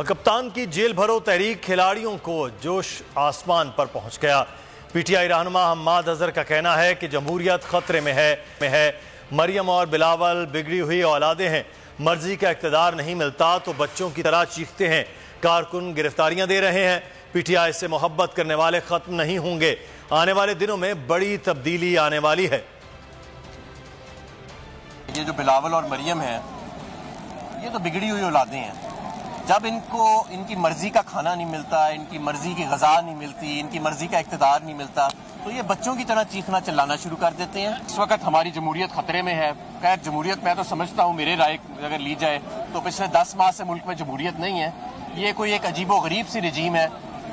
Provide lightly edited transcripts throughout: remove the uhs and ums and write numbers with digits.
और कप्तान की जेल भरो तहरीक खिलाड़ियों को जोश आसमान पर पहुंच गया। पीटीआई रहनुमा हम्माद अजहर का कहना है कि जमहूरियत खतरे में है। मरियम और बिलावल बिगड़ी हुई औलादे हैं, मर्जी का इख्तिदार नहीं मिलता तो बच्चों की तरह चीखते हैं। कारकुन गिरफ्तारियां दे रहे हैं। पीटीआई से मोहब्बत करने वाले खत्म नहीं होंगे। आने वाले दिनों में बड़ी तब्दीली आने वाली है। ये जो बिलावल और मरियम है, ये तो बिगड़ी हुई औलादें हैं। जब इनको इनकी मर्जी का खाना नहीं मिलता, इनकी मर्जी की गज़ा नहीं मिलती, इनकी मर्जी का इख्तिदार नहीं मिलता, तो ये बच्चों की तरह चीखना चिल्लाना शुरू कर देते हैं। इस वक्त हमारी जमहूरियत खतरे में है। खैर, जमहूरियत मैं तो समझता हूँ, मेरे राय अगर ली जाए तो पिछले 10 माह से मुल्क में जमहूरियत नहीं है। ये कोई एक अजीबो गरीब सी रजीम है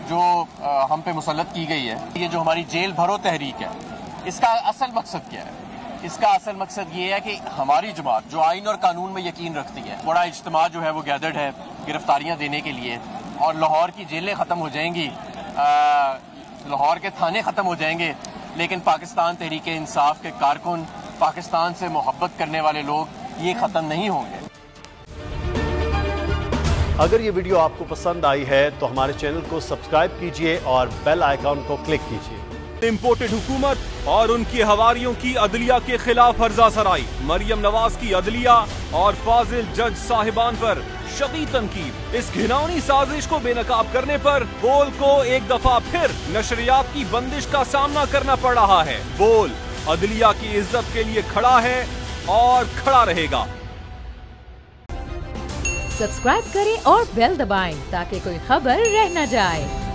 जो हम पे मुसल्लत की गई है। ये जो हमारी जेल भरो तहरीक है, इसका असल मकसद क्या है? इसका असल मकसद ये है कि हमारी जमात जो आइन और कानून में यकीन रखती है, बड़ा इज्तिमा जो है वो गैदर्ड है गिरफ्तारियां देने के लिए, और लाहौर की जेलें ख़त्म हो जाएंगी, लाहौर के थाने ख़त्म हो जाएंगे, लेकिन पाकिस्तान तहरीक इंसाफ के कारकुन, पाकिस्तान से मोहब्बत करने वाले लोग ये ख़त्म नहीं होंगे। अगर ये वीडियो आपको पसंद आई है तो हमारे चैनल को सब्सक्राइब कीजिए और बेल आइकॉन को क्लिक कीजिए। इम्पोर्टेड हुकूमत और उनकी हवारियों की अदलिया के खिलाफ हर्जा सराई, मरियम नवाज की अदलिया और फाजिल जज साहिबान पर शदीद तनकीद। इस घिनौनी साजिश को बेनकाब करने पर बोल को एक दफा फिर नशरियात की बंदिश का सामना करना पड़ रहा है। बोल अदलिया की इज्जत के लिए खड़ा है और खड़ा रहेगा। सब्सक्राइब करें और बेल दबाएं ताकि कोई खबर रह न जाए।